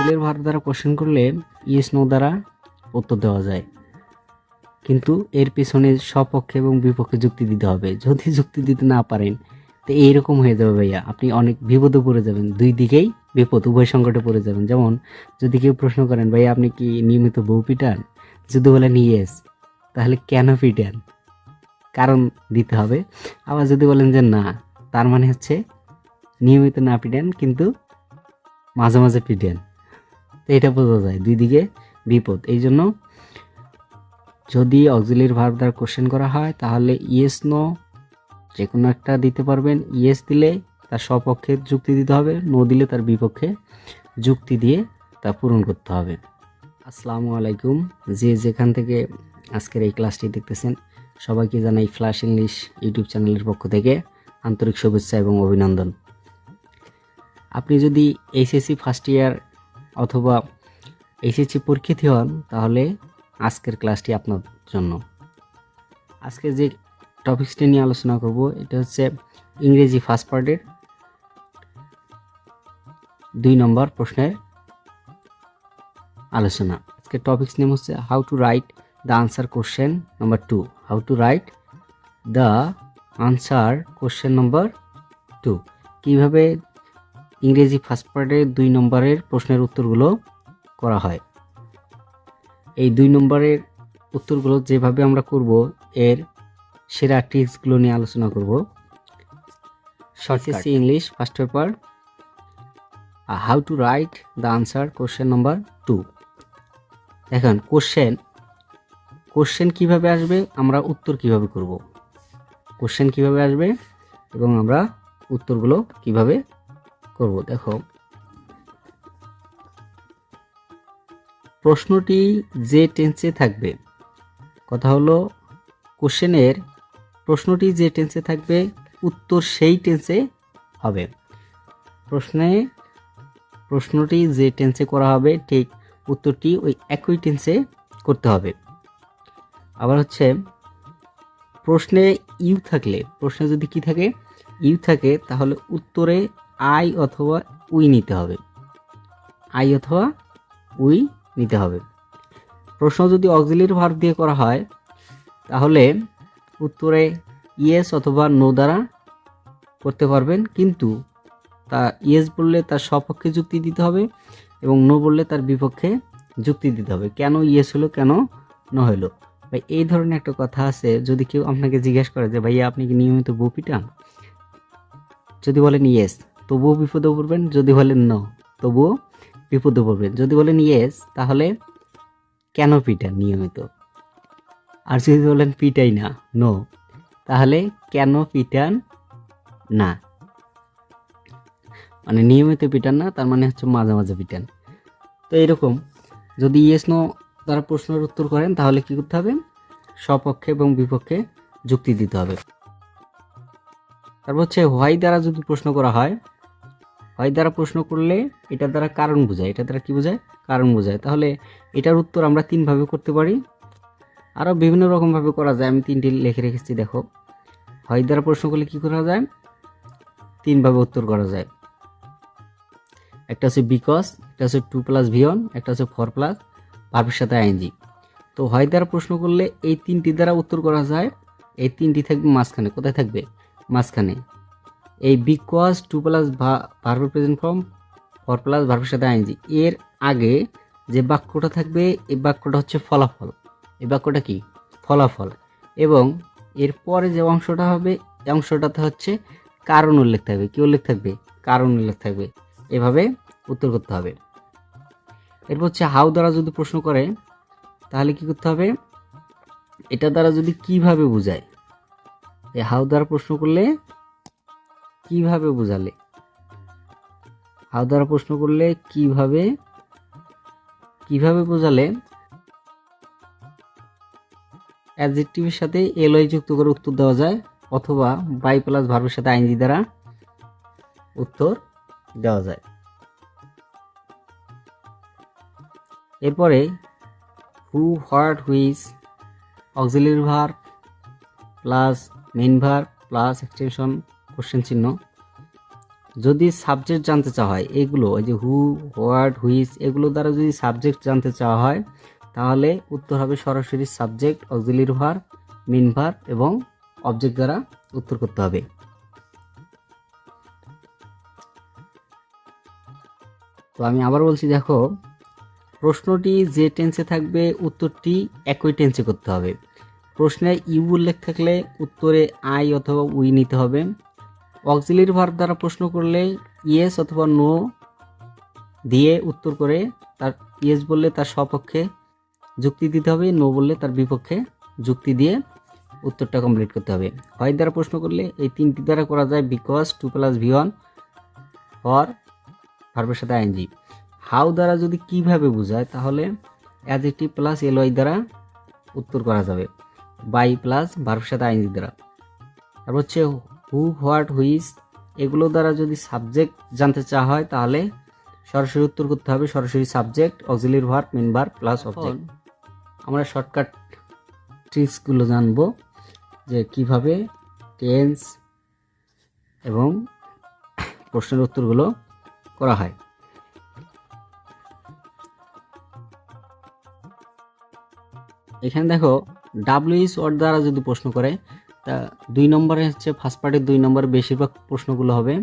Auxiliary verb দ্বারা question করলে yes no দ্বারা উত্তর দেওয়া যায়, কিন্তু এর পিছনে সপক্ষে এবং বিপক্ষে যুক্তি দিতে হবে। যদি যুক্তি দিতে না পারেন তো এইরকম হয়ে যাবে ভাইয়া, আপনি অনেক বিপদে পড়ে যাবেন, দুই দিকেই বিপদ, উভয় সংকটে পড়ে যাবেন। যেমন যদি কেউ প্রশ্ন করেন ভাইয়া আপনি কি নিয়মিত বউ পিটান, যদি বলেন ইয়েস, তাহলে কেন পিটান, কারণ দিতে হবে। আবার যদি বলেন যে না, তার মানে হচ্ছে নিয়মিত না পিটান কিন্তু মাঝে মাঝে পিটান, তো এটা বোঝা যায় দুই দিকে বিপদ। এই জন্য যদি অক্সিলিয়ারি ভার্ব দ্বারা কোশ্চেন করা হয় তাহলে ইয়েস নো যে কোনো একটা দিতে পারবেন। ইয়েস দিলে তার সপক্ষে যুক্তি দিতে হবে, নো দিলে তার বিপক্ষে যুক্তি দিয়ে তা পূরণ করতে হবে। আসসালামু আলাইকুম, যে যেখান থেকে আজকের এই ক্লাসটি দেখতেছেন সবাইকে জানাই ফ্ল্যাশ ইংলিশ ইউটিউব চ্যানেলের পক্ষ থেকে আন্তরিক শুভেচ্ছা এবং অভিনন্দন। আপনি যদি এইচএসসি ফার্স্ট ইয়ার অথবা এইচএসসি পরীক্ষার্থী হন তাহলে আজকের ক্লাসটি আপনার জন্য। আজকে যে টপিকসটি নিয়ে আলোচনা করব এটা হচ্ছে ইংরেজি ফার্স্ট পার্টের 2 নম্বর প্রশ্নের আলোচনা। আজকে টপিকস নেম হচ্ছে how to write the answer question number 2। How to write the answer question number 2, কীভাবে ইংরেজি ফার্স্ট পার্টের 2 নম্বরের প্রশ্নের উত্তরগুলো করা হয়। এই 2 নম্বরের উত্তরগুলো যেভাবে আমরা করব এর সেরা ট্রিক্সগুলো নিয়ে আলোচনা করব। SSC English first paper how to write the answer question number 2। দেখেন কোশ্চেন কিভাবে আসবে, আমরা উত্তর কিভাবে করব। কোশ্চেন কিভাবে আসবে এবং আমরা উত্তরগুলো কিভাবে করব। দেখো, প্রশ্নটি যে টেন্সে থাকবে, কথা হলো কোশ্চেনের প্রশ্নটি যে টেন্সে থাকবে উত্তর সেই টেন্সে হবে। প্রশ্নটি যে টেন্সে করা হবে ঠিক উত্তরটি ওই একই টেন্সে করতে হবে। আবার হচ্ছে প্রশ্নে ইউ থাকলে, প্রশ্নে যদি কি থাকে ইউ থাকে তাহলে উত্তরে আই অথবা উই নিতে হবে, আই অথবা উই নিতে হবে। প্রশ্ন যদি অক্সিলিয়ারি ভার্ব দিয়ে করা হয় তাহলে উত্তরে ইয়েস অথবা নো দ্বারা করতে পারবেন, কিন্তু তা ইয়েস বললে তার সপক্ষে যুক্তি দিতে হবে এবং নো বললে তার বিপক্ষে যুক্তি দিতে হবে। কেন ইয়েস হলো, কেন নো হলো। ভাই এই ধরনের একটা কথা আছে, যদি কেউ আপনাকে জিজ্ঞাসা করে যে ভাইয়া আপনি কি নিয়মিত বউ পিটান, যদি বলেন ইয়েস তবুও বিপদে পড়বেন, যদি বলেন নো তবুও বিপদে পড়বেন। যদি বলেন ইয়েস তাহলে কেন পিটান নিয়মিত, আর যদি বলেন পিটাই না, নো, তাহলে কেন পিটান না, মানে নিয়মিত পিটান না, তার মানে হচ্ছে মাঝে মাঝে পিটান। তো এরকম যদি ইয়েস নো দ্বারা প্রশ্নের উত্তর করেন তাহলে কি করতে হবে, সপক্ষে এবং বিপক্ষে যুক্তি দিতে হবে। তারপর হচ্ছে হোয়াই দ্বারা যদি প্রশ্ন করা হয়, হোয়াই দ্বারা প্রশ্ন করলে এটা দ্বারা কারণ বোঝায়, এটা দ্বারা কি বোঝায়, কারণ বোঝায়। তাহলে এটার উত্তর আমরা 3 ভাবে করতে পারি, আরও বিভিন্ন রকমভাবে করা যায়। আমি 3টি লিখে রেখেছি, দেখো। হোয়াই দ্বারা প্রশ্ন করলে কি করা যায়, 3 ভাবে উত্তর করা যায়। একটা হচ্ছে বিকজ, একটা হচ্ছে 2 + V1, একটা হচ্ছে 4 + ভার্বের সাথে আইএনজি। তো হোয়াই দ্বারা প্রশ্ন করলে এই 3টি দ্বারা উত্তর করা যায়। এই 3টি থাকবে মাঝখানে, কোথায় থাকবে, মাঝখানে। এই বিকজ 2 + ভার্বের প্রেজেন্ট ফর্ম, 4 + ভার্বের সাথে আইএনজি, এর আগে যে বাক্যটা থাকবে এই বাক্যটা হচ্ছে ফলাফল। এই বাক্যটা কি, ফলাফল। এবং এর পরে যে অংশটা হবে এই অংশটাতে হচ্ছে কারণ উল্লেখ থাকবে। কি উল্লেখ থাকবে, কারণ উল্লেখ থাকবে। এভাবে উত্তর করতে হবে। এরপর হচ্ছে হাউ দ্বারা যদি প্রশ্ন করে তাহলে কি করতে হবে, এটা দ্বারা যদি কিভাবে বোঝায়, এই হাউ দ্বারা প্রশ্ন করলে কিভাবে বোঝালে, হাউ দ্বারা প্রশ্ন করলে কিভাবে বোঝালে অ্যাডজেক্টিভের সাথে এলওয়াই যুক্ত করে উত্তর দেওয়া যায়, অথবা বাই প্লাস ভার্বের সাথে আইএনজি দ্বারা উত্তর দেওয়া যায়। এরপরে who, what, which, auxiliary verb plus main verb plus extension question চিহ্ন যদি সাবজেক্ট জানতে চাওয়া হয়, এগুলো ওই যে হু, হোয়াট, হুইচ, এগুলো দ্বারা যদি সাবজেক্ট জানতে চাওয়া হয় তাহলে উত্তর হবে সরাসরি subject, auxiliary verb, main verb এবং অবজেক্ট দ্বারা উত্তর করতে হবে। তো আমি আবার বলছি, দেখো প্রশ্নটি যে টেন্সে থাকবে উত্তরটি একই টেন্সে করতে হবে। প্রশ্নে ইউ উল্লেখ থাকলে উত্তরে আই অথবা উই নিতে হবে। অক্সিলিয়ারি ভার্ব দ্বারা প্রশ্ন করলে ইয়েস অথবা নো দিয়ে উত্তর করে, তার ইয়েস বললে তার সপক্ষে যুক্তি দিতে হবে, নো বললে তার বিপক্ষে যুক্তি দিয়ে উত্তরটা কমপ্লিট করতে হবে। হোয়াই দ্বারা প্রশ্ন করলে এই তিনটি দ্বারা করা যায়, বিকজ, 2+V1, অর ভার্বের সাথে আইএনজি। হাউ দ্বারা যদি কিভাবে বোঝায় তাহলে অ্যাডজেক্টিভ প্লাস এলওয়াই দ্বারা উত্তর করা যাবে, বাই প্লাস ভার্বের সাথে আইএনজি দ্বারা। তারপর হচ্ছে হু, হোয়াট, হুইচ, এগুলো দ্বারা যদি সাবজেক্ট জানতে চাওয়া হয় তাহলে সরাসরি উত্তর করতে হবে সরাসরি subject, auxiliary verb, main verb plus object. আমরা শর্টকাট ট্রিক্সগুলো জানবো যে কিভাবে টেন্স এবং প্রশ্নের উত্তরগুলো করা হয়। এখানে দেখো ডাব্লিউএইচ ওয়ার্ড দ্বারা যদি প্রশ্ন করে, তা 2 নম্বরে হচ্ছে ফার্স্ট পার্টের 2 নম্বরে বেশিরভাগ প্রশ্নগুলো হবে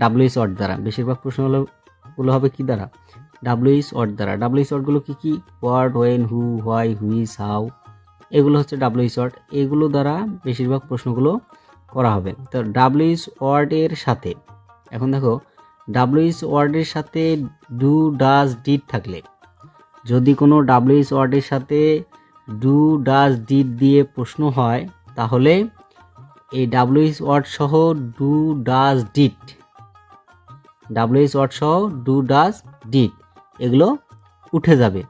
ডাব্লিউএইচ ওয়ার্ড দ্বারা। বেশিরভাগ প্রশ্নগুলো হবে কি দ্বারা? ডাব্লিউএইচ ওয়ার্ড দ্বারা। ডাব্লিউএইচ ওয়ার্ডগুলো কি কি? What, when, who, why, which, how, এগুলো হচ্ছে ডাব্লিউএইচ ওয়ার্ড। এগুলো দ্বারা বেশিরভাগ প্রশ্নগুলো করা হবে। তো ডাব্লিউএইচ ওয়ার্ডের সাথে, এখন দেখো ডাব্লিউএইচ ওয়ার্ডের সাথে ডু, ডাজ, ডিড থাকলে, যদি কোনো ডাব্লিউএইচ ওয়ার্ডের সাথে ডু, ডাজ, ডিড দিয়ে প্রশ্ন হয় তাহলে এই ডাব্লিউএইচ ওয়ার্ড সহ do, does, did, WH word সহ ডু, ডাজ, ডিড এগুলো উঠে যাবে।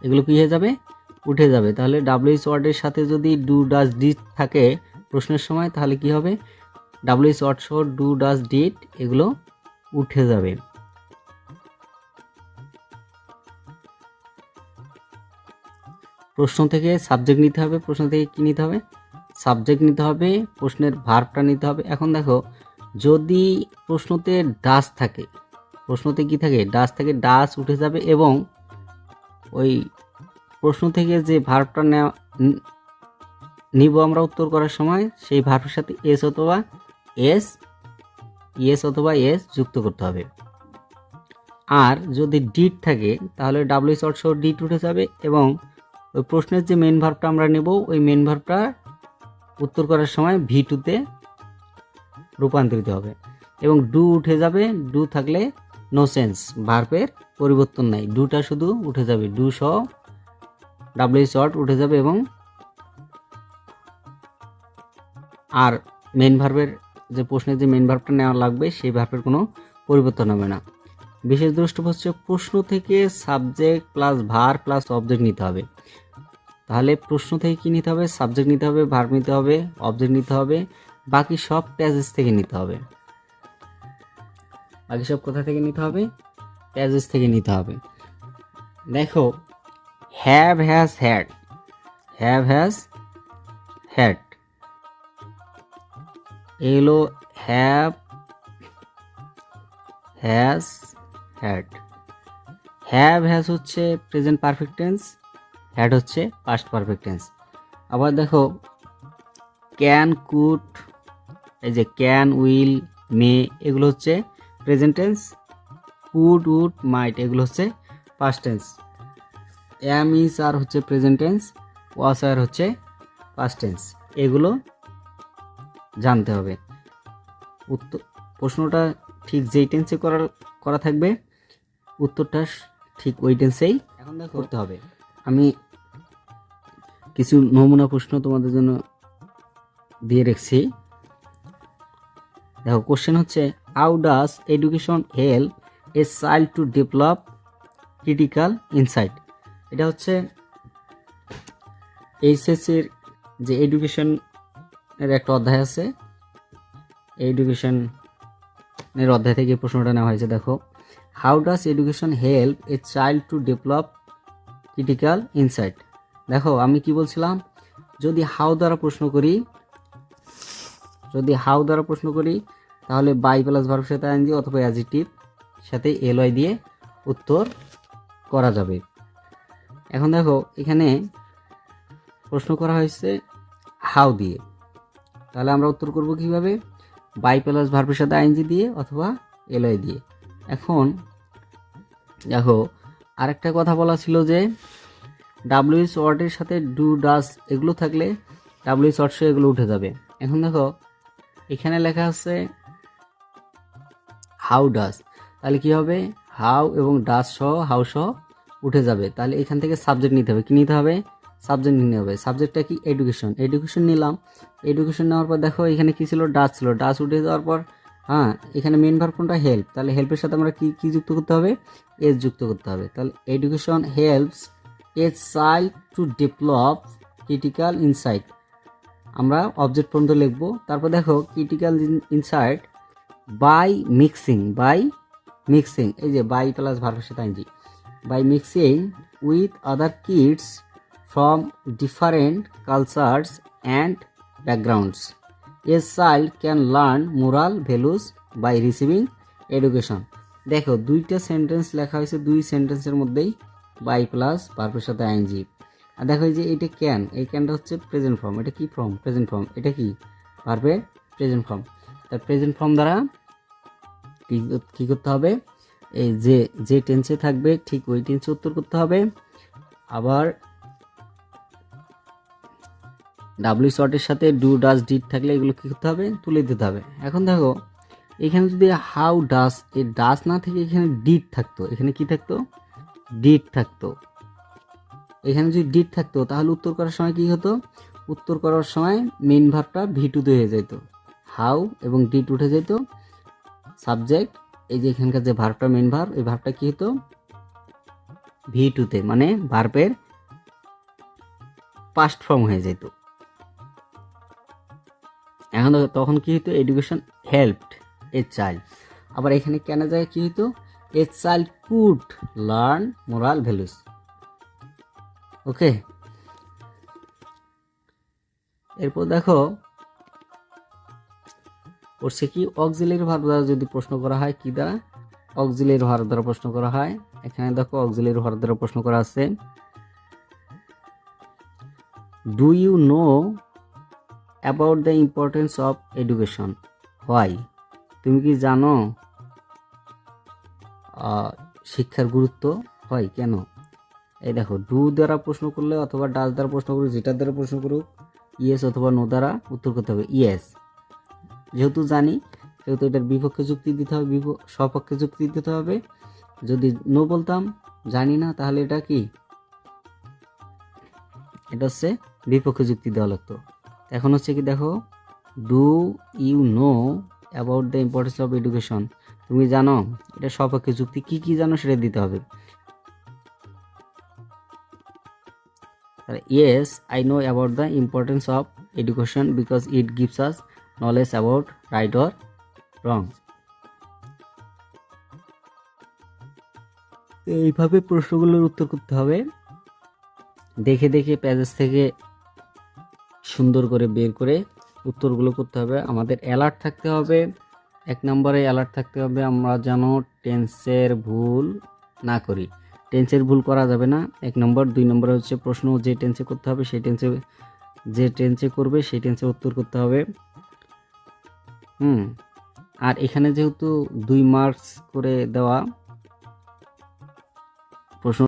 এগুলো কি হয়ে যাবে? উঠে যাবে। তাহলে ডাব্লিউএইচ ওয়ার্ডের সাথে যদি ডু, ডাজ, ডিড থাকে প্রশ্নের সময় তাহলে কি হবে? ডাব্লিউএইচ ওয়ার্ড সহ ডু, ডাজ, ডিড এগুলো উঠে যাবে। প্রশ্ন থেকে সাবজেক্ট নিতে হবে। প্রশ্ন থেকে কি নিতে হবে? সাবজেক্ট নিতে হবে, প্রশ্নের ভার্বটা নিতে হবে। এখন দেখো যদি প্রশ্নতে ডাজ থাকে, প্রশ্নতে কি থাকে? ডাজ থাকে, ডাজ উঠে যাবে এবং ওই প্রশ্ন থেকে যে ভার্বটা নিব আমরা উত্তর করার সময় সেই ভার্বের সাথে এস অথবা এস, ইয়েস অথবা এস যুক্ত করতে হবে। আর যদি ডিড থাকে তাহলে ডাব্লিউএইচ ওয়ার্ড সহ ডিড উঠে যাবে এবং ওই প্রশ্নের যে মেন ভার্বটা আমরা নেব ওই মেন ভার্বটা উত্তর করার সময় V2-তে রূপান্তরিত হবে এবং ডু উঠে যাবে। ডু থাকলে নো সেন্স, ভার্বের পরিবর্তন নাই, ডুটা শুধু উঠে যাবে, ডু সহ ডাব্লিউএইচ ওয়ার্ড উঠে যাবে এবং আর মেন ভার্বের যে প্রশ্নের যে মেন ভার্বটা নেওয়া লাগবে সেই ভার্বের কোনো পরিবর্তন হবে না। বিশেষ দ্রষ্টব্য হচ্ছে প্রশ্ন থেকে subject plus verb plus object নিতে হবে। তাহলে প্রশ্ন থেকে কি নিতে হবে? সাবজেক্ট নিতে হবে, ভার্ব নিতে হবে, অবজেক্ট নিতে হবে, বাকি সব প্যাসেজ থেকে নিতে হবে। বাকি সব কোথা থেকে নিতে হবে? প্যাসেজ থেকে নিতে হবে। দেখো have, has, had, have, has, had এগুলো have, has, had. Have, has হচ্ছে প্রেজেন্ট পারফেক্ট টেন্স, হ্যাড হচ্ছে পাস্ট পারফেক্ট টেন্স। আবার দেখো ক্যান, কুড, এই যে ক্যান, উইল, মে এগুলো হচ্ছে প্রেজেন্ট টেন্স, কুড, উড, মাইট এগুলো হচ্ছে পাস্ট টেন্স। অ্যাম, ইজ, আর হচ্ছে প্রেজেন্ট টেন্স, ওয়াজ, আর হচ্ছে পাস্ট টেন্স। এগুলো জানতে হবে। উত্তর প্রশ্নটা ঠিক যেই টেন্সে করা থাকবে উত্তরটা ঠিক ওই টেন্সেই এখন দেখো করতে হবে। আমি কিছু নমুনা প্রশ্ন তোমাদের জন্য দিয়ে রেখেছি। দেখো কোশ্চেন হচ্ছে, how does education help a child to develop critical insight? এটা হচ্ছে এইচএসসির যে এডুকেশনের একটা অধ্যায় আছে, এডুকেশনের অধ্যায় থেকে প্রশ্নটা নেওয়া হয়েছে। দেখো how does education help a child to develop critical insight. দেখো আমি কি বলছিলাম, যদি হাউ দ্বারা প্রশ্ন করি, যদি হাউ দ্বারা প্রশ্ন করি তাহলে বাই প্লাস ভার্বের সাথে আইএনজি অথবা অ্যাডজেক্টিভ সাথে এলওয়াই দিয়ে উত্তর করা যাবে। এখন দেখো এখানে প্রশ্ন করা হয়েছে হাউ দিয়ে, তাহলে আমরা উত্তর করব কিভাবে? বাই প্লাস ভার্বের সাথে আইএনজি দিয়ে অথবা এলওয়াই দিয়ে। এখন দেখো আরেকটা কথা বলা ছিল যে ডাব্লিউএস ওয়ার্ডের সাথে ডু ডাস এগুলো থাকলে ডাব্লিউএস ওয়ার্ড সহ এগুলো উঠে যাবে। এখন দেখো এখানে লেখা আছে হাউ ডাস, তাহলে কি হবে? হাউ এবং ডাস সহ হাউ সহ উঠে যাবে। তাহলে এখান থেকে সাবজেক্ট নিতে হবে। কি নিতে হবে? সাবজেক্ট নিতে হবে। সাবজেক্টটা কি? এডুকেশন। এডুকেশন নিলাম। এডুকেশন নেওয়ার পর দেখো এখানে কি ছিল? ডাস ছিল। ডাস উঠে যাওয়ার পর এখানে মেন ভার্ব কোনটা? হেল্প। তাহলে হেল্পের সাথে আমরা কি যুক্ত করতে হবে? এস যুক্ত করতে হবে। তাহলে education helps a child to develop critical insight. আমরা অবজেক্ট পর্যন্ত লিখব। তারপর দেখো ক্রিটিক্যাল ইনসাইট বাই মিক্সিং, এই যে বাই প্লাস ভার্বের সাথে ING, by mixing with other kids from different cultures and backgrounds a child can learn moral values by receiving education. দেখো দুইটা সেন্টেন্স লেখা হয়েছে, দুই সেন্টেন্সের মধ্যেই বাই প্লাস ভার্বের সাথে আইনজি। আর দেখো এই যে এটা ক্যান, এই ক্যানটা হচ্ছে প্রেজেন্ট ফর্ম। এটা কি ফর্ম? Present form. এটা কি? ভার্বের প্রেজেন্ট ফর্ম। তার প্রেজেন্ট ফর্ম দ্বারা কি করতে হবে? এই যে টেন্সে থাকবে ঠিক ওই টেন্সে উত্তর করতে হবে। আবার ডাব্লিউ শর্টের সাথে ডু ডাস ডিড থাকলে এগুলো কি করতে হবে? তুলে দিতে হবে। এখন দেখো এখানে যদি হাউ ডাস, এই ডাস না থেকে এখানে ডিড থাকতো, এখানে কি থাকতো? ডিড থাকতো। এখানে যদি ডিড থাকতো তাহলে উত্তর করার সময় কি হতো? উত্তর করার সময় মেন ভার্বটা ভি2 হয়ে যেত। হাউ এবং ডিড উঠে যেত। সাবজেক্ট এই যে এখানকার যে ভার্বটা মেন ভার্ব, এই ভার্বটা কি হতো? ভি2 মানে ভার্বের পাস্ট ফর্ম হয়ে যেত। এখন তখন কি হতো? Education helped a child. আবার এখানে কেন যায় কি হতো? A child could learn moral values. Okay, এরপর দেখো পড়ছে কি? অক্সিলারি ভার্ব দ্বারা যদি প্রশ্ন করা হয়, কি দ্বারা? অক্সিলারি ভার্ব দ্বারা প্রশ্ন করা হয়। এখানে দেখো অক্সিলারি ভার্ব দ্বারা প্রশ্ন করা আছে, do you know about the importance of education? Why? তুমি কি জানো শিক্ষার গুরুত্ব? হয় কেন? এই দেখো ডু দ্বারা প্রশ্ন করলে অথবা ডাস দ্বারা প্রশ্ন করুক, যেটার দ্বারা প্রশ্ন করুক, ইয়েস অথবা নো দ্বারা উত্তর করতে হবে ইয়েস। যেহেতু জানি সেহেতু এটার বিপক্ষে যুক্তি দিতে হবে, সপক্ষে যুক্তি দিতে হবে। যদি নো বলতাম জানি না, তাহলে এটা কি? এটা হচ্ছে বিপক্ষে যুক্তি দেওয়া লাগতো। এখন হচ্ছে কি দেখো, do you know about the importance of education? তুমি জানো, এটা সপক্ষে যুক্তি। কি জানো সেটা দিতে হবে। Yes I know about the importance of education because it gives us knowledge about right or wrong. এইভাবে প্রশ্নগুলোর উত্তর করতে হবে। দেখে দেখে প্যাজেজ থেকে সুন্দর করে বের করে উত্তরগুলো করতে হবে। আমাদের অ্যালার্ট থাকতে হবে। 1 নম্বরে অ্যালার্ট থাকতে হবে আমরা যেন টেন্সের ভুল না করি। টেন্সের ভুল করা যাবে না 1 নম্বর। 2 নম্বরে হচ্ছে প্রশ্ন যে টেন্সে করতে হবে সেই টেন্সে, যে টেন্সে করবে সেই টেন্সে উত্তর করতে হবে। আর এখানে যেহেতু 2 মার্কস করে দেওয়া,